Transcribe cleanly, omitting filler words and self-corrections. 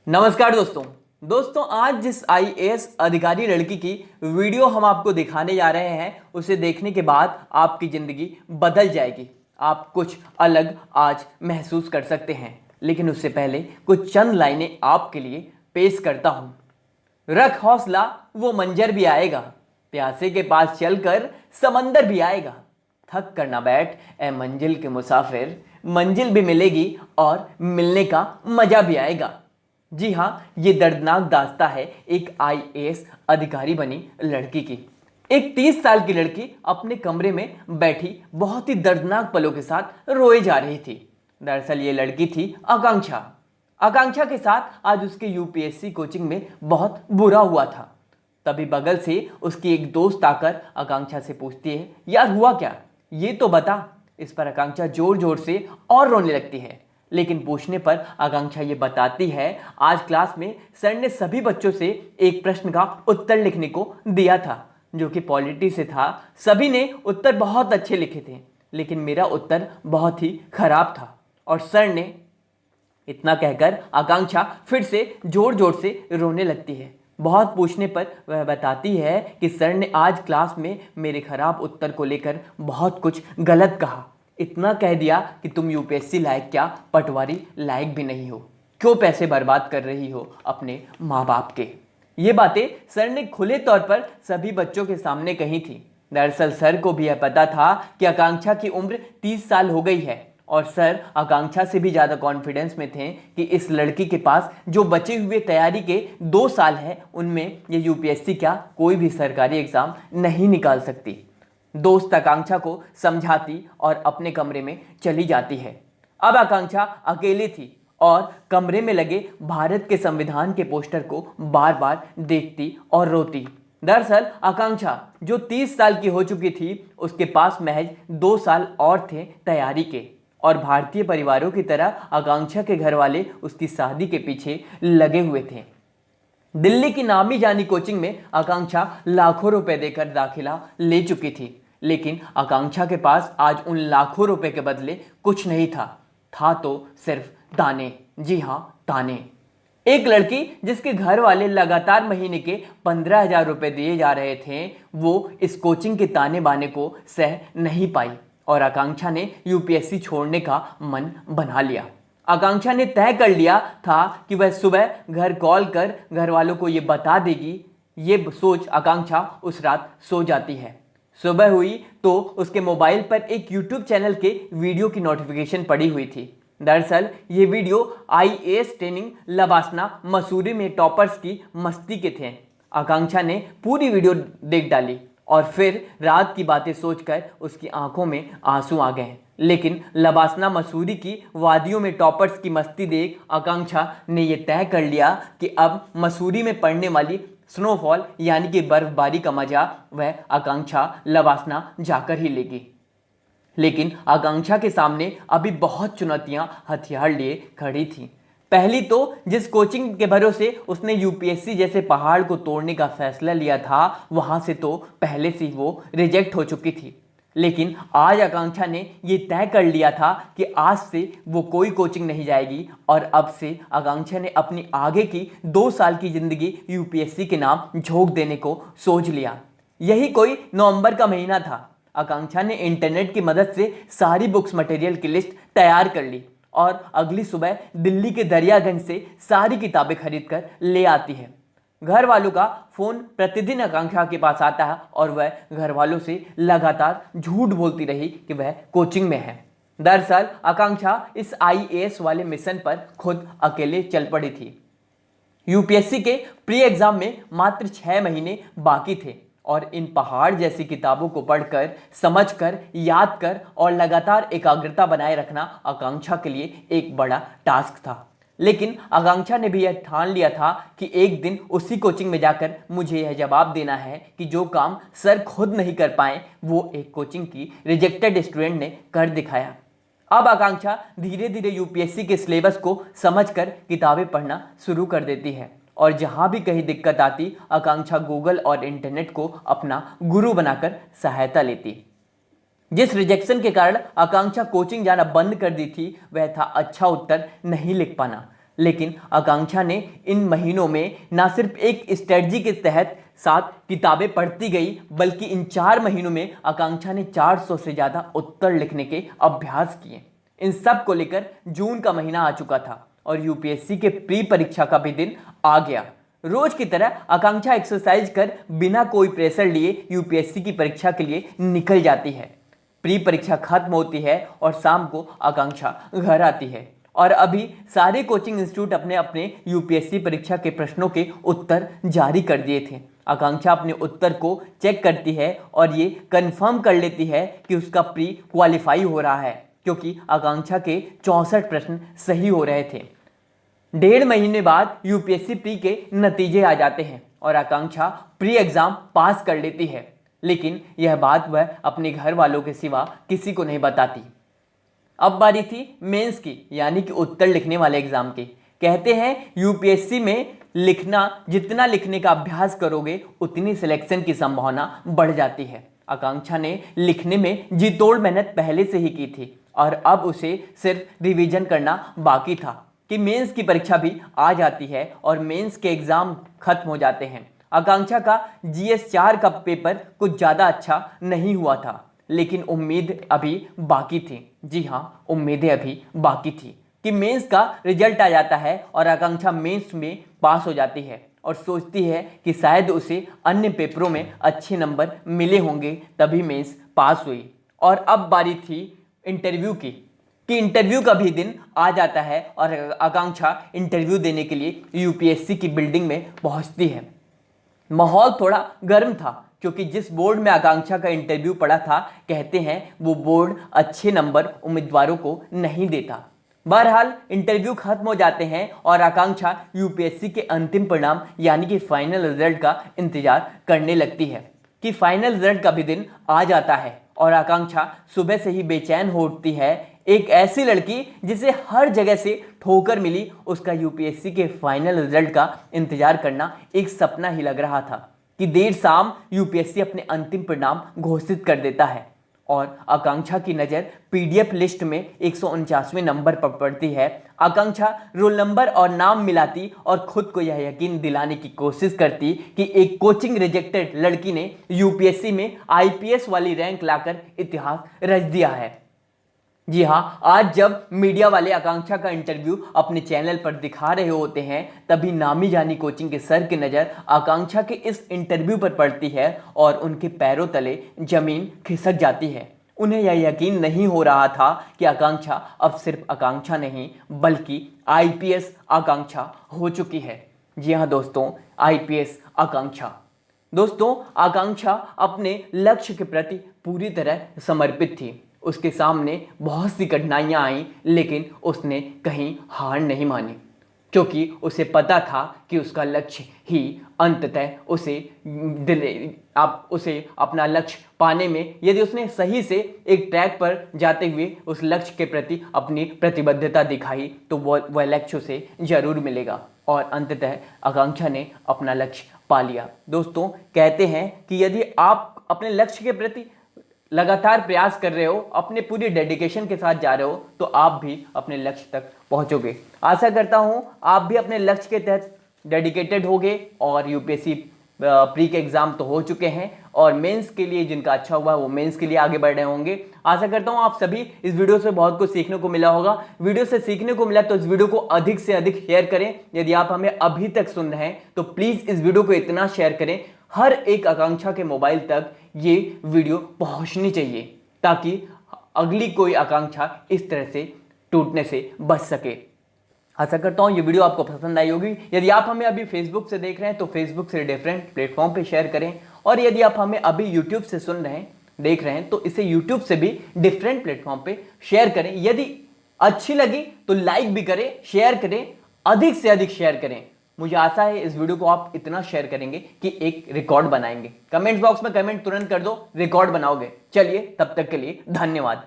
नमस्कार दोस्तों आज जिस आईएएस अधिकारी लड़की की वीडियो हम आपको दिखाने जा रहे हैं उसे देखने के बाद आपकी ज़िंदगी बदल जाएगी। आप कुछ अलग आज महसूस कर सकते हैं, लेकिन उससे पहले कुछ चंद लाइनें आपके लिए पेश करता हूं। रख हौसला, वो मंजर भी आएगा, प्यासे के पास चलकर समंदर भी आएगा। थक कर ना बैठ ए मंजिल के मुसाफिर, मंजिल भी मिलेगी और मिलने का मजा भी आएगा। जी हाँ, ये दर्दनाक दास्तां है एक आईएएस अधिकारी बनी लड़की की। एक 30 साल की लड़की अपने कमरे में बैठी बहुत ही दर्दनाक पलों के साथ रोए जा रही थी। दरअसल ये लड़की थी आकांक्षा। आकांक्षा के साथ आज उसके यूपीएससी कोचिंग में बहुत बुरा हुआ था। तभी बगल से उसकी एक दोस्त आकर आकांक्षा से पूछती है, यार हुआ क्या, ये तो बता। इस पर आकांक्षा जोर जोर से और रोने लगती है, लेकिन पूछने पर आकांक्षा ये बताती है, आज क्लास में सर ने सभी बच्चों से एक प्रश्न का उत्तर लिखने को दिया था जो कि पॉलिटी से था। सभी ने उत्तर बहुत अच्छे लिखे थे, लेकिन मेरा उत्तर बहुत ही खराब था। और सर ने, इतना कहकर आकांक्षा फिर से जोर जोर से रोने लगती है। बहुत पूछने पर वह बताती है कि सर ने आज क्लास में मेरे खराब उत्तर को लेकर बहुत कुछ गलत कहा। इतना कह दिया कि तुम यूपीएससी लायक क्या, पटवारी लायक भी नहीं हो। क्यों पैसे बर्बाद कर रही हो अपने माँ बाप के। ये बातें सर ने खुले तौर पर सभी बच्चों के सामने कही थी। दरअसल सर को भी यह पता था कि आकांक्षा की उम्र 30 साल हो गई है और सर आकांक्षा से भी ज़्यादा कॉन्फिडेंस में थे कि इस लड़की के पास जो बचे हुए तैयारी के 2 साल हैं उनमें ये यूपीएससी क्या कोई भी सरकारी एग्ज़ाम नहीं निकाल सकती। दोस्त आकांक्षा को समझाती और अपने कमरे में चली जाती है। अब आकांक्षा अकेली थी और कमरे में लगे भारत के संविधान के पोस्टर को बार बार देखती और रोती। दरअसल आकांक्षा जो 30 साल की हो चुकी थी, उसके पास महज 2 साल और थे तैयारी के। और भारतीय परिवारों की तरह आकांक्षा के घर वाले उसकी शादी के पीछे लगे हुए थे। दिल्ली की नामी जानी कोचिंग में आकांक्षा लाखों रुपए देकर दाखिला ले चुकी थी, लेकिन आकांक्षा के पास आज उन लाखों रुपए के बदले कुछ नहीं था तो सिर्फ ताने। जी हाँ, ताने। एक लड़की जिसके घर वाले लगातार महीने के 15,000 रुपए दिए जा रहे थे, वो इस कोचिंग के ताने बाने को सह नहीं पाई और आकांक्षा ने यूपीएससी छोड़ने का मन बना लिया। आकांक्षा ने तय कर लिया था कि वह सुबह घर कॉल कर घर वालों को ये बता देगी। ये सोच आकांक्षा उस रात सो जाती है। सुबह हुई तो उसके मोबाइल पर एक यूट्यूब चैनल के वीडियो की नोटिफिकेशन पड़ी हुई थी। दरअसल ये video IAS training LBSNAA Mussoorie में टॉपर्स की मस्ती के थे। आकांक्षा ने पूरी वीडियो देख डाली और फिर रात की बातें सोचकर उसकी आंखों में आंसू आ गए। लेकिन लबासना मसूरी की वादियों में टॉपर्स की मस्ती देख आकांक्षा ने यह तय कर लिया कि अब मसूरी में पड़ने वाली स्नोफॉल यानी कि बर्फबारी का मजा वह आकांक्षा लबासना जाकर ही लेगी। लेकिन आकांक्षा के सामने अभी बहुत चुनौतियां हथियार लिए खड़ी थी। पहली तो जिस कोचिंग के भरोसे उसने यूपीएससी जैसे पहाड़ को तोड़ने का फैसला लिया था, वहां से तो पहले से ही वो रिजेक्ट हो चुकी थी। लेकिन आज आकांक्षा ने ये तय कर लिया था कि आज से वो कोई कोचिंग नहीं जाएगी और अब से आकांक्षा ने अपनी आगे की 2 साल की जिंदगी यूपीएससी के नाम झोंक देने को सोच लिया। यही कोई नवंबर का महीना था। आकांक्षा ने इंटरनेट की मदद से सारी बुक्स मटेरियल की लिस्ट तैयार कर ली और अगली सुबह दिल्ली के दरियागंज से सारी किताबें खरीद कर ले आती है। घर वालों का फोन प्रतिदिन आकांक्षा के पास आता है और वह घर वालों से लगातार झूठ बोलती रही कि वह कोचिंग में है। दरअसल आकांक्षा इस आईएएस वाले मिशन पर खुद अकेले चल पड़ी थी। यूपीएससी के प्री एग्जाम में मात्र 6 महीने बाकी थे और इन पहाड़ जैसी किताबों को पढ़कर, समझकर, याद कर और लगातार एकाग्रता बनाए रखना आकांक्षा के लिए एक बड़ा टास्क था। लेकिन आकांक्षा ने भी यह ठान लिया था कि एक दिन उसी कोचिंग में जाकर मुझे यह जवाब देना है कि जो काम सर खुद नहीं कर पाए वो एक कोचिंग की रिजेक्टेड स्टूडेंट ने कर दिखाया। अब आकांक्षा धीरे धीरे यूपीएससी के सिलेबस को समझकर किताबें पढ़ना शुरू कर देती है और जहां भी कहीं दिक्कत आती, आकांक्षा गूगल और इंटरनेट को अपना गुरु बनाकर सहायता लेती। जिस रिजेक्शन के कारण आकांक्षा कोचिंग जाना बंद कर दी थी वह था अच्छा उत्तर नहीं लिख पाना। लेकिन आकांक्षा ने इन महीनों में न सिर्फ एक स्ट्रेटजी के तहत 7 किताबें पढ़ती गई, बल्कि इन 4 महीनों में आकांक्षा ने 400 से ज़्यादा उत्तर लिखने के अभ्यास किए। इन सब को लेकर जून का महीना आ चुका था और यूपीएससी के प्री परीक्षा का भी दिन आ गया। रोज की तरह आकांक्षा एक्सरसाइज कर बिना कोई प्रेशर लिए यूपीएससी की परीक्षा के लिए निकल जाती है। प्री परीक्षा खत्म होती है और शाम को आकांक्षा घर आती है और अभी सारे कोचिंग इंस्टीट्यूट अपने अपने यूपीएससी परीक्षा के प्रश्नों के उत्तर जारी कर दिए थे। आकांक्षा अपने उत्तर को चेक करती है और ये कंफर्म कर लेती है कि उसका प्री क्वालिफाई हो रहा है, क्योंकि आकांक्षा के 64 प्रश्न सही हो रहे थे। 1.5 महीने बाद यूपीएससी प्री के नतीजे आ जाते हैं और आकांक्षा प्री एग्जाम पास कर लेती है, लेकिन यह बात वह अपने घर वालों के सिवा किसी को नहीं बताती। अब बारी थी मेंस की, यानी कि उत्तर लिखने वाले एग्जाम की। कहते हैं यूपीएससी में जितना लिखने का अभ्यास करोगे उतनी सिलेक्शन की संभावना बढ़ जाती है। आकांक्षा ने लिखने में जी तोड़ मेहनत पहले से ही की थी और अब उसे सिर्फ रिवीजन करना बाकी था कि मेंस की परीक्षा भी आ जाती है और मेंस के एग्जाम खत्म हो जाते हैं। आकांक्षा का जीएस 4 का पेपर कुछ ज़्यादा अच्छा नहीं हुआ था, लेकिन उम्मीद अभी बाकी थी। जी हाँ, उम्मीदें अभी बाकी थी कि मेंस का रिजल्ट आ जाता है और आकांक्षा मेंस में पास हो जाती है और सोचती है कि शायद उसे अन्य पेपरों में अच्छे नंबर मिले होंगे, तभी मेंस पास हुई। और अब बारी थी इंटरव्यू की कि इंटरव्यू का भी दिन आ जाता है और आकांक्षा इंटरव्यू देने के लिए यूपीएससी की बिल्डिंग में पहुंचती है। माहौल थोड़ा गर्म था, क्योंकि जिस बोर्ड में आकांक्षा का इंटरव्यू पड़ा था, कहते हैं वो बोर्ड अच्छे नंबर उम्मीदवारों को नहीं देता। बहरहाल इंटरव्यू खत्म हो जाते हैं और आकांक्षा यूपीएससी के अंतिम परिणाम यानी कि फाइनल रिजल्ट का इंतजार करने लगती है कि फाइनल रिजल्ट का भी दिन आ जाता है और आकांक्षा सुबह से ही बेचैन हो उठती है। एक ऐसी लड़की जिसे हर जगह से ठोकर मिली, उसका यूपीएससी के फाइनल रिजल्ट का इंतजार करना एक सपना ही लग रहा था कि देर शाम यूपीएससी अपने अंतिम परिणाम घोषित कर देता है और आकांक्षा की नज़र पीडीएफ लिस्ट में 149वें नंबर पर पड़ती है। आकांक्षा रोल नंबर और नाम मिलाती और खुद को यह यकीन दिलाने की कोशिश करती कि एक कोचिंग रिजेक्टेड लड़की ने यूपीएससी में आईपीएस वाली रैंक लाकर इतिहास रच दिया है। जी हाँ, आज जब मीडिया वाले आकांक्षा का इंटरव्यू अपने चैनल पर दिखा रहे होते हैं, तभी नामी जानी कोचिंग के सर की नज़र आकांक्षा के इस इंटरव्यू पर पड़ती है और उनके पैरों तले जमीन खिसक जाती है। उन्हें यह यकीन नहीं हो रहा था कि आकांक्षा अब सिर्फ आकांक्षा नहीं बल्कि आईपीएस आकांक्षा हो चुकी है। जी हाँ दोस्तों, आईपीएस आकांक्षा। दोस्तों, आकांक्षा अपने लक्ष्य के प्रति पूरी तरह समर्पित थी। उसके सामने बहुत सी कठिनाइयां आईं, लेकिन उसने कहीं हार नहीं मानी, क्योंकि उसे पता था कि उसका लक्ष्य ही अंततः उसे अपना लक्ष्य पाने में, यदि उसने सही से एक ट्रैक पर जाते हुए उस लक्ष्य के प्रति अपनी प्रतिबद्धता दिखाई, तो वह लक्ष्य उसे जरूर मिलेगा। और अंततः आकांक्षा ने अपना लक्ष्य पा लिया। दोस्तों, कहते हैं कि यदि आप अपने लक्ष्य के प्रति लगातार प्रयास कर रहे हो, अपने पूरी डेडिकेशन के साथ जा रहे हो, तो आप भी अपने लक्ष्य तक पहुंचोगे। आशा करता हूं आप भी अपने लक्ष्य के तहत डेडिकेटेड होगे और यूपीएससी प्री के एग्जाम तो हो चुके हैं और मेंस के लिए जिनका अच्छा हुआ वो मेंस के लिए आगे बढ़ रहे होंगे। आशा करता हूं आप सभी इस वीडियो से बहुत कुछ सीखने को मिला होगा। वीडियो से सीखने को मिला तो इस वीडियो को अधिक से अधिक शेयर करें। यदि आप हमें अभी तक सुन रहे हैं तो प्लीज इस वीडियो को इतना शेयर करें, हर एक आकांक्षा के मोबाइल तक ये वीडियो पहुंचनी चाहिए, ताकि अगली कोई आकांक्षा इस तरह से टूटने से बच सके। आशा करता हूँ ये वीडियो आपको पसंद आई होगी। यदि आप हमें अभी फेसबुक से देख रहे हैं तो फेसबुक से डिफरेंट प्लेटफॉर्म पे शेयर करें, और यदि आप हमें अभी यूट्यूब से सुन रहे हैं, देख रहे हैं, तो इसे यूट्यूब से भी डिफरेंट प्लेटफॉर्म पे शेयर करें। यदि अच्छी लगी तो लाइक भी करें, शेयर करें, अधिक से अधिक शेयर करें। मुझे आशा है इस वीडियो को आप इतना शेयर करेंगे कि एक रिकॉर्ड बनाएंगे। कमेंट बॉक्स में कमेंट तुरंत कर दो, रिकॉर्ड बनाओगे। चलिए, तब तक के लिए धन्यवाद।